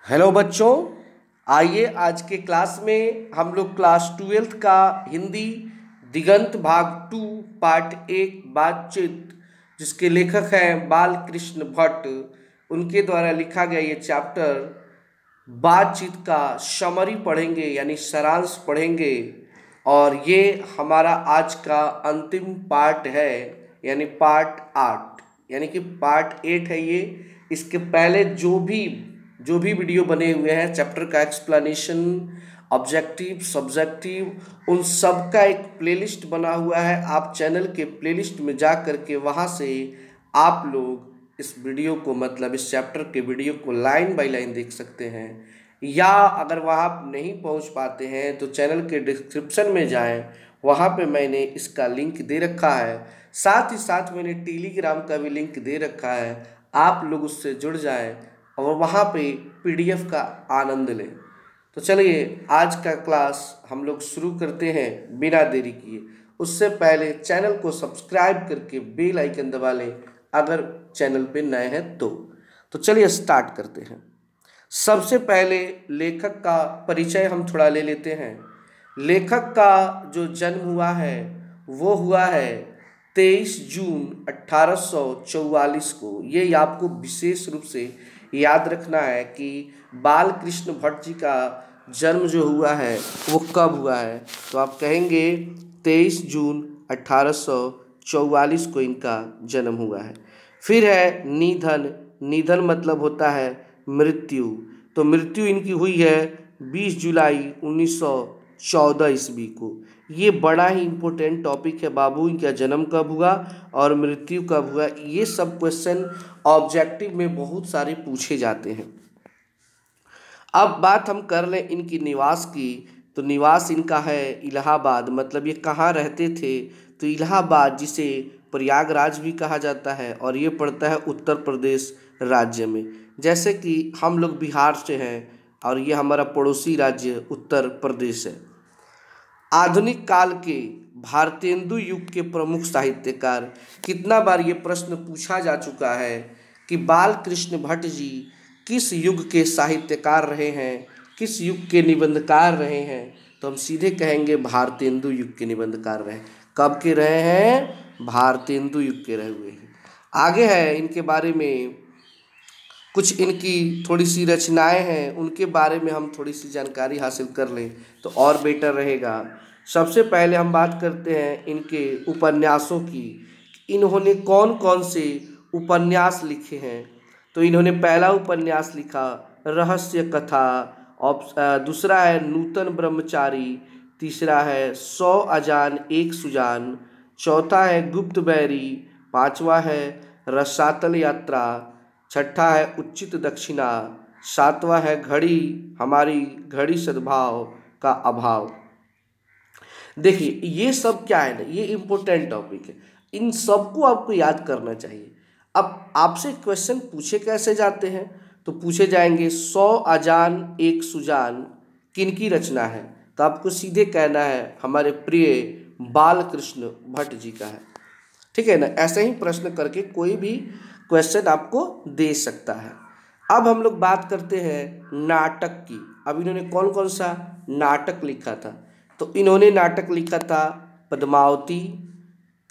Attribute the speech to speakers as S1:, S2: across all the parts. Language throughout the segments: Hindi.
S1: हेलो बच्चों, आइए आज के क्लास में हम लोग क्लास 12th का हिंदी दिगंत भाग 2 पार्ट 1 बातचीत, जिसके लेखक हैं बाल कृष्ण भट्ट, उनके द्वारा लिखा गया ये चैप्टर बातचीत का समरी पढ़ेंगे यानी सारांश पढ़ेंगे। और ये हमारा आज का अंतिम पार्ट है यानी पार्ट 8, यानी कि पार्ट 8 है ये। इसके पहले जो भी वीडियो बने हुए हैं चैप्टर का एक्सप्लेनेशन, ऑब्जेक्टिव, सब्जेक्टिव, उन सब का एक प्लेलिस्ट बना हुआ है। आप चैनल के प्लेलिस्ट में जा करके वहाँ से आप लोग इस वीडियो को मतलब इस चैप्टर के वीडियो को लाइन बाय लाइन देख सकते हैं। या अगर वहाँ नहीं पहुँच पाते हैं तो चैनल के डिस्क्रिप्शन में जाएं, वहाँ पे मैंने इसका लिंक दे रखा है। साथ ही साथ मैंने टेलीग्राम का भी लिंक दे रखा है, आप लोग उससे जुड़ जाएं और वहाँ पे पीडीएफ का आनंद लें। तो चलिए आज का क्लास हम लोग शुरू करते हैं बिना देरी किए। उससे पहले चैनल को सब्सक्राइब करके बेल आइकन दबा लें अगर चैनल पे नए हैं तो चलिए स्टार्ट करते हैं। सबसे पहले लेखक का परिचय हम थोड़ा ले लेते हैं। लेखक का जो जन्म हुआ है वो हुआ है 23 जून 1844 को। ये आपको विशेष रूप से याद रखना है कि बाल कृष्ण भट्ट जी का जन्म जो हुआ है वो कब हुआ है, तो आप कहेंगे 23 जून 1844 को इनका जन्म हुआ है। फिर है निधन। निधन मतलब होता है मृत्यु, तो मृत्यु इनकी हुई है 20 जुलाई 1914 ईस्वी को। ये बड़ा ही इम्पोर्टेंट टॉपिक है बाबू, इनका जन्म कब हुआ और मृत्यु कब हुआ, ये सब क्वेश्चन ऑब्जेक्टिव में बहुत सारे पूछे जाते हैं। अब बात हम कर लें इनकी निवास की, तो निवास इनका है इलाहाबाद। मतलब ये कहाँ रहते थे, तो इलाहाबाद, जिसे प्रयागराज भी कहा जाता है, और ये पड़ता है उत्तर प्रदेश राज्य में। जैसे कि हम लोग बिहार से हैं और ये हमारा पड़ोसी राज्य उत्तर प्रदेश है। आधुनिक काल के भारतेंदु युग के प्रमुख साहित्यकार। कितना बार ये प्रश्न पूछा जा चुका है कि बाल कृष्ण भट्ट जी किस युग के साहित्यकार रहे हैं, किस युग के निबंधकार रहे हैं, तो हम सीधे कहेंगे भारतेंदु युग के निबंधकार रहे। कब के रहे हैं? भारतेंदु युग के रहे हुए हैं। आगे है इनके बारे में कुछ इनकी थोड़ी सी रचनाएं हैं, उनके बारे में हम थोड़ी सी जानकारी हासिल कर लें तो और बेटर रहेगा। सबसे पहले हम बात करते हैं इनके उपन्यासों की। इन्होंने कौन कौन से उपन्यास लिखे हैं, तो इन्होंने पहला उपन्यास लिखा रहस्य कथा, दूसरा है नूतन ब्रह्मचारी, तीसरा है 100 अजान एक सुजान, चौथा है गुप्त बैरी, पांचवा है रसातल यात्रा, छठा है उचित दक्षिणा, सातवां है घड़ी हमारी घड़ी सद्भाव का अभाव। देखिए ये सब क्या है ना, ये इम्पोर्टेंट टॉपिक है, इन सबको आपको याद करना चाहिए। अब आपसे क्वेश्चन पूछे कैसे जाते हैं, तो पूछे जाएंगे 100 अजान एक सुजान किनकी रचना है, तो आपको सीधे कहना है हमारे प्रिय बाल कृष्ण भट्ट जी का है। ठीक है ना, ऐसे ही प्रश्न करके कोई भी क्वेश्चन आपको दे सकता है। अब हम लोग बात करते हैं नाटक की। अब इन्होंने कौन कौन सा नाटक लिखा था, तो इन्होंने नाटक लिखा था पद्मावती,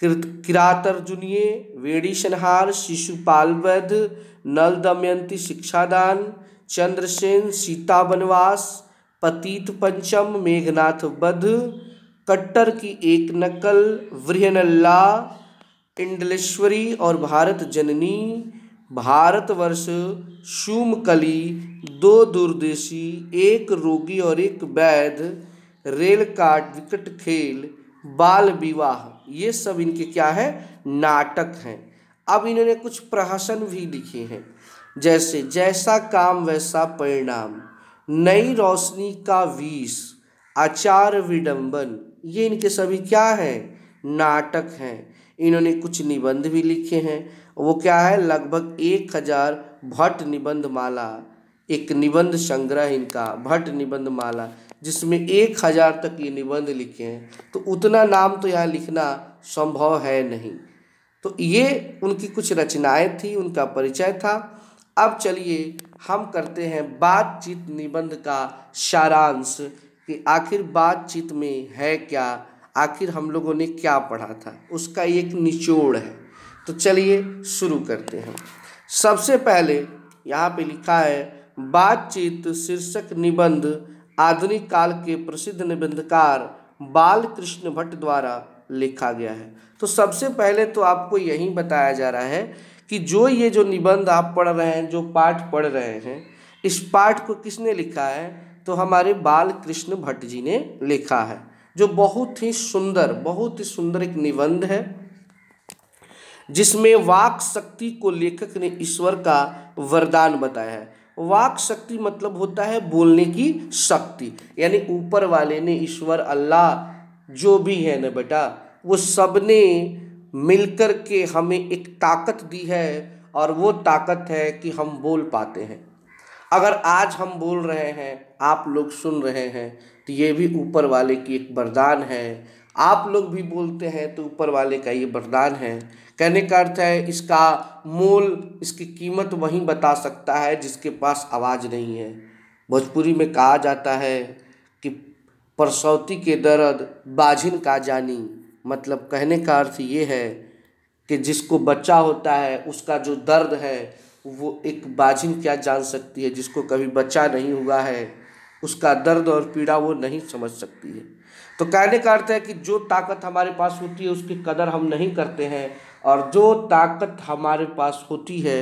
S1: किरातार्जुनीय, वेणी संहार, शिशुपाल वध, नल दमयंती शिक्षादान, चंद्रसेन सीता वनवास, पतित पंचम, मेघनाथ वध, कट्टर की एक नकल, वृहनल्ला, इंडलेश्वरी और भारत जननी, भारतवर्ष, शुमकली, दो दूरदेशी, एक रोगी और एक वैद्य, रेल कार्ड, विकट खेल, बाल विवाह, ये सब इनके क्या है? नाटक हैं। अब इन्होंने कुछ प्रहसन भी लिखे हैं, जैसे जैसा काम वैसा परिणाम, नई रोशनी का विष, आचार विडंबन, ये इनके सभी क्या हैं? नाटक हैं। इन्होंने कुछ निबंध भी लिखे हैं, वो क्या है? लगभग 1000 भट्ट निबंध माला, एक निबंध संग्रह इनका भट्ट निबंध माला, जिसमें 1000 तक ये निबंध लिखे हैं। तो उतना नाम तो यहाँ लिखना संभव है नहीं। तो ये उनकी कुछ रचनाएं थी, उनका परिचय था। अब चलिए हम करते हैं बातचीत निबंध का सारांश कि आखिर बातचीत में है क्या, आखिर हम लोगों ने क्या पढ़ा था, उसका एक निचोड़ है। तो चलिए शुरू करते हैं। सबसे पहले यहाँ पे लिखा है बातचीत शीर्षक निबंध आधुनिक काल के प्रसिद्ध निबंधकार बालकृष्ण भट्ट द्वारा लिखा गया है। तो सबसे पहले तो आपको यही बताया जा रहा है कि जो निबंध आप पढ़ रहे हैं, जो पाठ पढ़ रहे हैं, इस पाठ को किसने लिखा है? तो हमारे बालकृष्ण भट्ट जी ने लिखा है, जो बहुत ही सुंदर एक निबंध है, जिसमें वाक शक्ति को लेखक ने ईश्वर का वरदान बताया है। वाक शक्ति मतलब होता है बोलने की शक्ति, यानी ऊपर वाले ने, ईश्वर, अल्लाह जो भी है ना बेटा, वो सब ने मिलकर के हमें एक ताकत दी है, और वो ताकत है कि हम बोल पाते हैं। अगर आज हम बोल रहे हैं, आप लोग सुन रहे हैं, तो ये भी ऊपर वाले की एक वरदान है। आप लोग भी बोलते हैं तो ऊपर वाले का ये वरदान है। कहने का अर्थ है इसका मोल, इसकी कीमत वही बता सकता है जिसके पास आवाज़ नहीं है। भोजपुरी में कहा जाता है कि परसौती के दर्द बाझिन का जानी, मतलब कहने का अर्थ ये है कि जिसको बच्चा होता है उसका जो दर्द है वो एक बाझिन क्या जान सकती है, जिसको कभी बच्चा नहीं हुआ है उसका दर्द और पीड़ा वो नहीं समझ सकती है। तो कहने का अर्थ है कि जो ताकत हमारे पास होती है उसकी कदर हम नहीं करते हैं, और जो ताकत हमारे पास होती है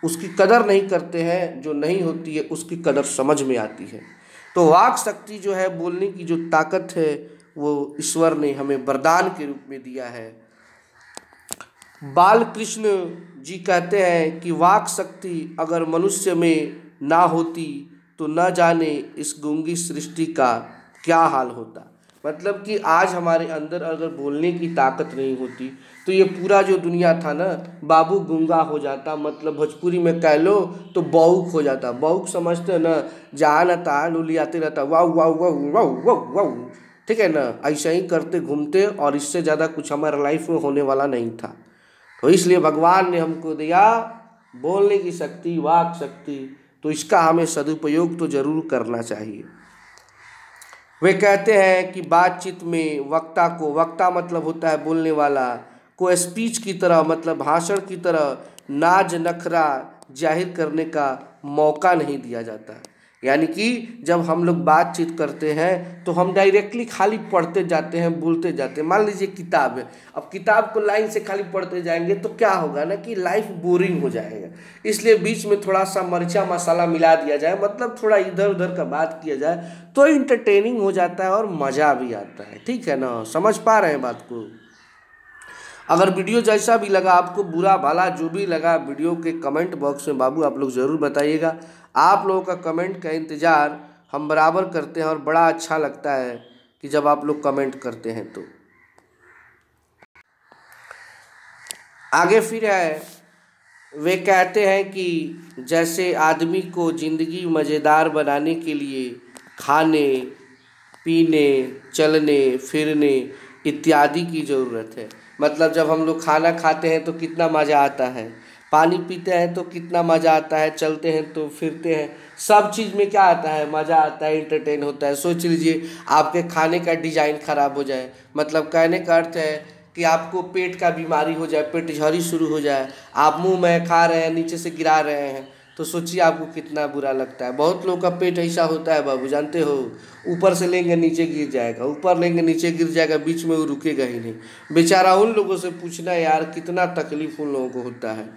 S1: उसकी कदर नहीं करते हैं, जो नहीं होती है उसकी कदर समझ में आती है। तो वाक शक्ति जो है, बोलने की जो ताकत है, वो ईश्वर ने हमें वरदान के रूप में दिया है। बालकृष्ण जी कहते हैं कि वाक शक्ति अगर मनुष्य में ना होती तो न जाने इस गूंगी सृष्टि का क्या हाल होता। मतलब कि आज हमारे अंदर अगर बोलने की ताकत नहीं होती तो ये पूरा जो दुनिया था ना बाबू गूंगा हो जाता, मतलब भोजपुरी में कह लो तो बाउक हो जाता। बाउक समझते हैं ना, जहाँ न तहाँ लुलियाते रहता, वाह वाह वाह वाह वाह वाह, ठीक है ना, ऐसे ही करते घूमते, और इससे ज़्यादा कुछ हमारे लाइफ में होने वाला नहीं था। तो इसलिए भगवान ने हमको दिया बोलने की शक्ति, वाक शक्ति, तो इसका हमें सदुपयोग तो जरूर करना चाहिए। वे कहते हैं कि बातचीत में वक्ता को, वक्ता मतलब होता है बोलने वाला, को स्पीच की तरह, मतलब भाषण की तरह नाज नखरा जाहिर करने का मौका नहीं दिया जाता। यानी कि जब हम लोग बातचीत करते हैं तो हम डायरेक्टली खाली पढ़ते जाते हैं, बोलते जाते हैं। मान लीजिए किताब है, अब किताब को लाइन से खाली पढ़ते जाएंगे तो क्या होगा ना कि लाइफ बोरिंग हो जाएगा। इसलिए बीच में थोड़ा सा मरचा मसाला मिला दिया जाए, मतलब थोड़ा इधर उधर का बात किया जाए तो इंटरटेनिंग हो जाता है और मज़ा भी आता है। ठीक है ना, समझ पा रहे हैं बात को? अगर वीडियो जैसा भी लगा आपको, बुरा भला जो भी लगा, वीडियो के कमेंट बॉक्स में बाबू आप लोग ज़रूर बताइएगा। आप लोगों का कमेंट का इंतज़ार हम बराबर करते हैं, और बड़ा अच्छा लगता है कि जब आप लोग कमेंट करते हैं। तो आगे फिर है, वे कहते हैं कि जैसे आदमी को ज़िंदगी मज़ेदार बनाने के लिए खाने पीने, चलने फिरने इत्यादि की ज़रूरत है। मतलब जब हम लोग खाना खाते हैं तो कितना मज़ा आता है, पानी पीते हैं तो कितना मज़ा आता है, चलते हैं तो फिरते हैं, सब चीज़ में क्या आता है, मज़ा आता है, इंटरटेन होता है। सोच लीजिए आपके खाने का डिज़ाइन ख़राब हो जाए, मतलब कहने का अर्थ है कि आपको पेट का बीमारी हो जाए, पेट झड़ी शुरू हो जाए, आप मुंह में खा रहे हैं, नीचे से गिरा रहे हैं, तो सोचिए आपको कितना बुरा लगता है। बहुत लोगों का पेट ऐसा होता है बाबू, जानते हो, ऊपर से लेंगे नीचे गिर जाएगा, ऊपर लेंगे नीचे गिर जाएगा, बीच में वो रुकेगा ही नहीं। बेचारा उन लोगों से पूछना यार कितना तकलीफ उन लोगों को होता है।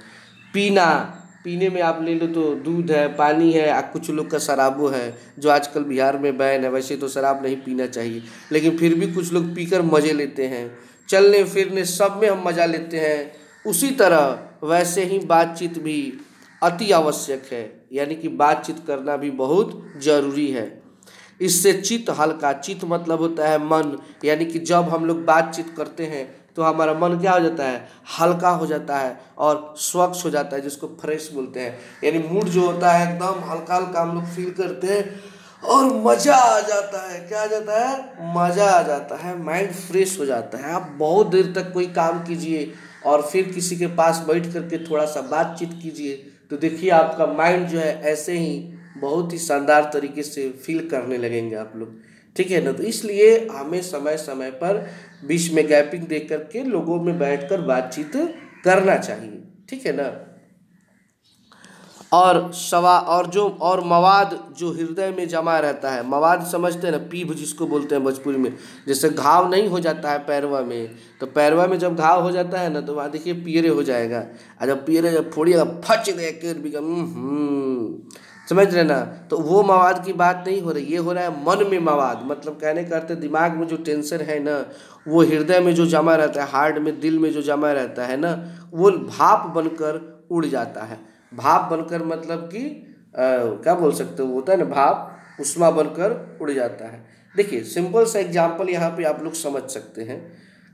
S1: पीने में आप ले लो तो दूध है, पानी है, कुछ लोग का शराबो है, जो आजकल बिहार में बैन है। वैसे तो शराब नहीं पीना चाहिए, लेकिन फिर भी कुछ लोग पीकर मज़े लेते हैं। चलने फिरने सब में हम मज़ा लेते हैं। उसी तरह वैसे ही बातचीत भी अति आवश्यक है, यानी कि बातचीत करना भी बहुत ज़रूरी है। इससे चित्त हल्का, चित्त मतलब होता है मन, यानी कि जब हम लोग बातचीत करते हैं तो हमारा मन क्या हो जाता है, हल्का हो जाता है और स्वच्छ हो जाता है, जिसको फ्रेश बोलते हैं। यानी मूड जो होता है एकदम हल्का हल्का हम लोग फील करते हैं और मज़ा आ जाता है। क्या आ जाता है, मज़ा आ जाता है, माइंड फ्रेश हो जाता है। आप बहुत देर तक कोई काम कीजिए और फिर किसी के पास बैठ करके थोड़ा सा बातचीत कीजिए तो देखिए आपका माइंड जो है ऐसे ही बहुत ही शानदार तरीके से फील करने लगेंगे आप लोग, ठीक है ना। तो इसलिए हमें समय समय पर बीच में गैपिंग दे करके लोगों में बैठकर बातचीत करना चाहिए, ठीक है ना। और मवाद जो हृदय में जमा रहता है, मवाद समझते हैं ना, पीभ जिसको बोलते हैं भोजपुरी में। जैसे घाव नहीं हो जाता है पैरवा में, तो पैरवा में जब घाव हो जाता है ना तो वहाँ देखिए पियरे हो जाएगा, और जब पियरे जब फोड़िएगा फच दे के समझ रहे ना। तो वो मवाद की बात नहीं हो रही, ये हो रहा है मन में मवाद। मतलब कहने का अर्थ है दिमाग में जो टेंशन है ना, वो हृदय में जो जमा रहता है, हार्ट में, दिल में जो जमा रहता है ना, वो भाप बनकर उड़ जाता है। भाप बनकर मतलब कि क्या बोल सकते हो, होता है ना भाप, उष्मा बनकर उड़ जाता है। देखिए सिंपल सा एग्जाम्पल यहाँ पे आप लोग समझ सकते हैं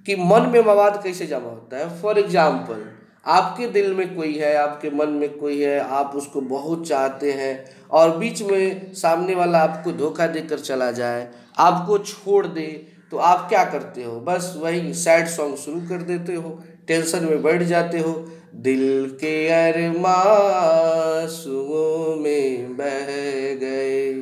S1: कि मन में मवाद कैसे जमा होता है। फॉर एग्जाम्पल, आपके दिल में कोई है, आपके मन में कोई है, आप उसको बहुत चाहते हैं, और बीच में सामने वाला आपको धोखा देकर चला जाए, आपको छोड़ दे, तो आप क्या करते हो, बस वही सैड सॉन्ग शुरू कर देते हो, टेंशन में बैठ जाते हो, दिल के अरमां आंसुओं में बह गए।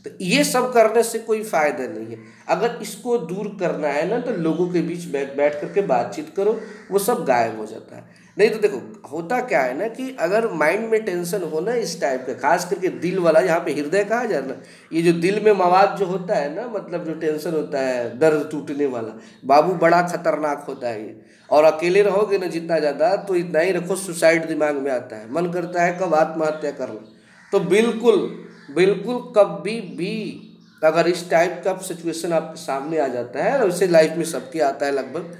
S1: तो ये सब करने से कोई फायदा नहीं है। अगर इसको दूर करना है ना तो लोगों के बीच बैठ करके बातचीत करो, वो सब गायब हो जाता है। नहीं तो देखो होता क्या है ना कि अगर माइंड में टेंशन हो ना इस टाइप का, खास करके दिल वाला, यहाँ पे हृदय कहा जाए ना, ये जो दिल में मवाद जो होता है ना, मतलब जो टेंशन होता है, दर्द टूटने वाला, बाबू बड़ा खतरनाक होता है ये। और अकेले रहोगे ना जितना ज़्यादा, तो इतना ही रखो, सुसाइड दिमाग में आता है, मन करता है कब आत्महत्या कर लो। तो बिल्कुल बिल्कुल कभी भी अगर इस टाइप का सिचुएशन आपके सामने आ जाता है, और इसे लाइफ में सबके आता है लगभग,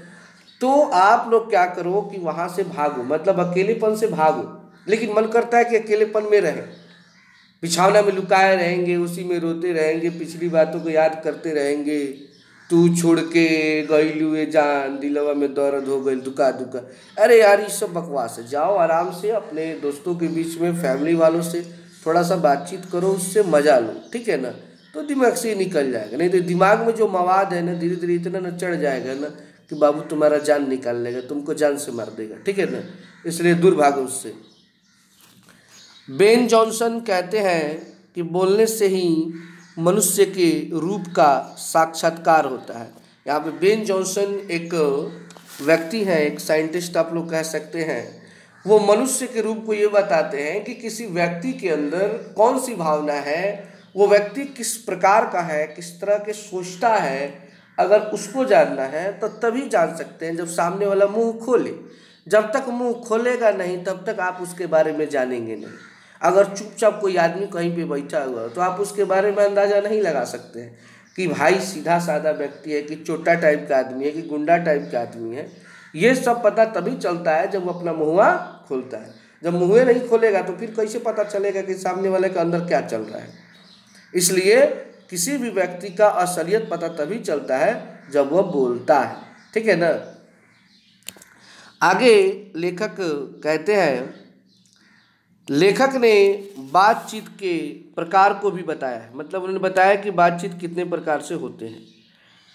S1: तो आप लोग क्या करो कि वहाँ से भागो, मतलब अकेलेपन से भागो। लेकिन मन करता है कि अकेलेपन में रहें, बिछौना में लुकाए रहेंगे, उसी में रोते रहेंगे, पिछली बातों को याद करते रहेंगे, तू छोड़ के गईलू ए जान, दिलवा में दर्द हो गई दुका दुका। अरे यार ये सब बकवास है। जाओ आराम से अपने दोस्तों के बीच में, फैमिली वालों से थोड़ा सा बातचीत करो, उससे मजा लो, ठीक है ना। तो दिमाग से ही निकल जाएगा। नहीं तो दिमाग में जो मवाद है ना, धीरे धीरे इतना न चढ़ जाएगा ना कि बाबू तुम्हारा जान निकाल लेगा, तुमको जान से मार देगा, ठीक है ना। इसलिए दूर भागो उससे। बेन जॉनसन कहते हैं कि बोलने से ही मनुष्य के रूप का साक्षात्कार होता है। यहाँ पे बेन जॉनसन एक व्यक्ति हैं, एक साइंटिस्ट आप लोग कह सकते हैं। वो मनुष्य के रूप को ये बताते हैं कि किसी व्यक्ति के अंदर कौन सी भावना है, वो व्यक्ति किस प्रकार का है, किस तरह के सोचता है। अगर उसको जानना है तो तभी जान सकते हैं जब सामने वाला मुंह खोले। जब तक मुंह खोलेगा नहीं तब तक आप उसके बारे में जानेंगे नहीं। अगर चुपचाप कोई आदमी कहीं पे बैठा हुआ तो आप उसके बारे में अंदाज़ा नहीं लगा सकते हैं कि भाई सीधा साधा व्यक्ति है, कि चोटा टाइप का आदमी है, कि गुंडा टाइप का आदमी है। ये सब पता तभी चलता है जब वो अपना मुँह खोलता है। जब मुँह नहीं खोलेगा तो फिर कैसे पता चलेगा कि सामने वाले के अंदर क्या चल रहा है। इसलिए किसी भी व्यक्ति का असलियत पता तभी चलता है जब वह बोलता है, ठीक है ना। आगे लेखक कहते हैं, लेखक ने बातचीत के प्रकार को भी बताया है। मतलब उन्होंने बताया कि बातचीत कितने प्रकार से होते हैं।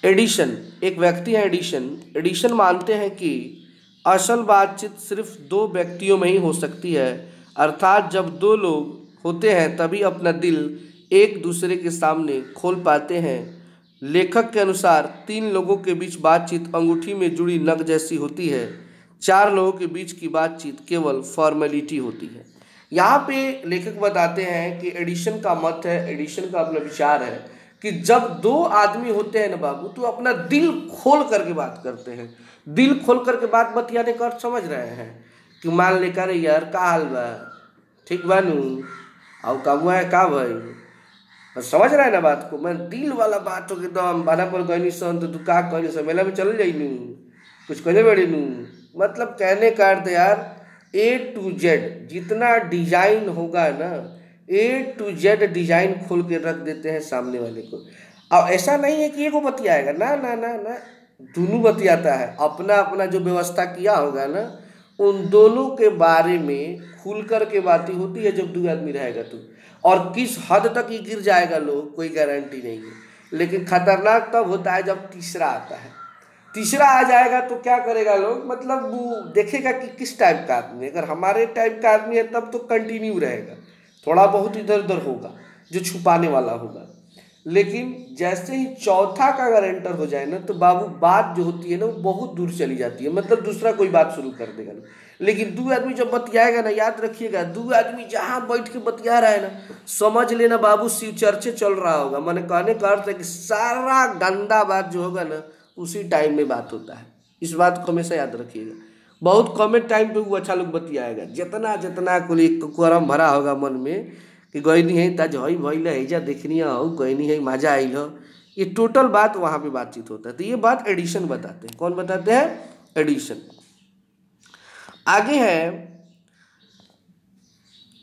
S1: एडिशन, एक व्यक्ति है एडिशन मानते हैं कि असल बातचीत सिर्फ दो व्यक्तियों में ही हो सकती है, अर्थात जब दो लोग होते हैं तभी अपना दिल एक दूसरे के सामने खोल पाते हैं। लेखक के अनुसार 3 लोगों के बीच बातचीत अंगूठी में जुड़ी नग जैसी होती है, 4 लोगों के बीच की बातचीत केवल फॉर्मेलिटी होती है। यहाँ पे लेखक बताते हैं कि एडिशन का मत है, एडिशन का अपना विचार है कि जब 2 आदमी होते हैं ना बाबू, तो अपना दिल खोल करके बात करते हैं। दिल खोल करके बात बतियाने का अर्थ समझ रहे हैं कि मान ले करे यार का हाल बा, ठीक बानू, और कमुआ है का भाई, समझ रहा है ना बात को। मैं दिल वाला बात हो के दम बाना पर गई सन तो दुका कहनी सन, मेला में चल जाइनू, कुछ कहने बड़ी नू। मतलब कहने का अर्थ यार A to Z जितना डिजाइन होगा ना, A to Z डिजाइन खोल के रख देते हैं सामने वाले को। अब ऐसा नहीं है कि ये को बतियाएगा, ना ना ना ना, दोनों बतियाता है। अपना अपना जो व्यवस्था किया होगा ना, उन दोनों के बारे में खुल कर के बातें होती है जब 2 आदमी रहेगा तो। और किस हद तक ये गिर जाएगा लोग, कोई गारंटी नहीं है। लेकिन खतरनाक तब होता है जब तीसरा आता है। तीसरा आ जाएगा तो क्या करेगा लोग, मतलब वो देखेगा कि किस टाइप का आदमी है। अगर हमारे टाइप का आदमी है तब तो कंटिन्यू रहेगा, थोड़ा बहुत इधर उधर होगा जो छुपाने वाला होगा। लेकिन जैसे ही चौथा का अगर एंटर हो जाए ना, तो बाबू बात जो होती है ना वो बहुत दूर चली जाती है, मतलब दूसरा कोई बात शुरू कर देगा ना। लेकिन दो आदमी जब बतियाएगा ना, याद रखिएगा, दो आदमी जहाँ बैठ के बतिया रहा है ना, समझ लेना बाबू शिव चर्चे चल रहा होगा। मैंने कहने का अर्थ है कि सारा गंदा बात जो होगा ना उसी टाइम में बात होता है। इस बात को हमेशा याद रखिएगा। बहुत कम टाइम पे वो अच्छा लोग बतियाएगा, जितना जितना कुरम भरा होगा मन में कि गईनी है ताज हई भइल हैजा देखनी हो, गईनी है मजा आइल हो, ये टोटल बात वहाँ पे बातचीत होता है। तो ये बात एडिशन बताते हैं। कौन बताते हैं? एडिशन। आगे है,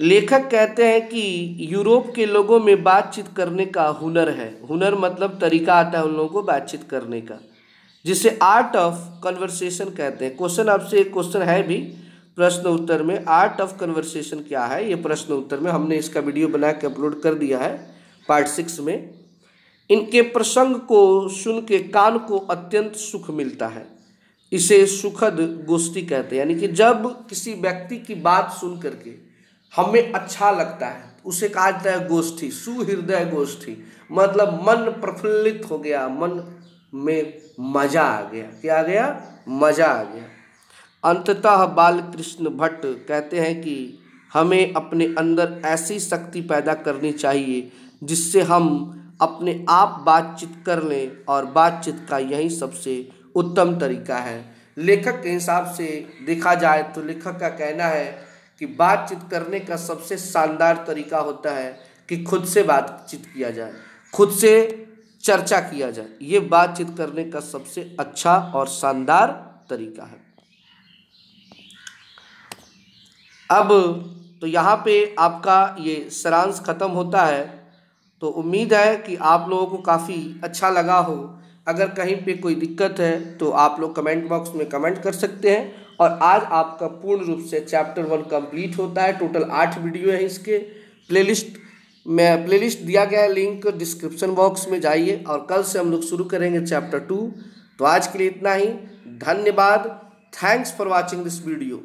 S1: लेखक कहते हैं कि यूरोप के लोगों में बातचीत करने का हुनर है। हुनर मतलब तरीका आता है उन लोगों को बातचीत करने का, जिसे आर्ट ऑफ कन्वर्सेशन कहते हैं। क्वेश्चन आपसे एक क्वेश्चन है भी प्रश्न उत्तर में, आर्ट ऑफ कन्वर्सेशन क्या है, ये प्रश्न उत्तर में हमने इसका वीडियो बना के अपलोड कर दिया है पार्ट 6 में। इनके प्रसंग को सुन के कान को अत्यंत सुख मिलता है, इसे सुखद गोष्ठी कहते हैं। यानी कि जब किसी व्यक्ति की बात सुन करके हमें अच्छा लगता है उसे कहा जाता है गोष्ठी, सुहृदय गोष्ठी। मतलब मन प्रफुल्लित हो गया, मन में मजा आ गया। क्या आ गया? मजा आ गया। अंततः बालकृष्ण भट्ट कहते हैं कि हमें अपने अंदर ऐसी शक्ति पैदा करनी चाहिए जिससे हम अपने आप बातचीत कर लें, और बातचीत का यही सबसे उत्तम तरीका है। लेखक के हिसाब से देखा जाए तो लेखक का कहना है कि बातचीत करने का सबसे शानदार तरीका होता है कि खुद से बातचीत किया जाए, खुद से चर्चा किया जाए। ये बातचीत करने का सबसे अच्छा और शानदार तरीका है। अब तो यहाँ पे आपका ये सारांश खत्म होता है। तो उम्मीद है कि आप लोगों को काफ़ी अच्छा लगा हो। अगर कहीं पे कोई दिक्कत है तो आप लोग कमेंट बॉक्स में कमेंट कर सकते हैं। और आज आपका पूर्ण रूप से चैप्टर 1 कंप्लीट होता है। टोटल 8 वीडियो है इसके। प्लेलिस्ट दिया गया है, लिंक डिस्क्रिप्शन बॉक्स में जाइए। और कल से हम लोग शुरू करेंगे चैप्टर 2। तो आज के लिए इतना ही। धन्यवाद। Thanks for watching this video.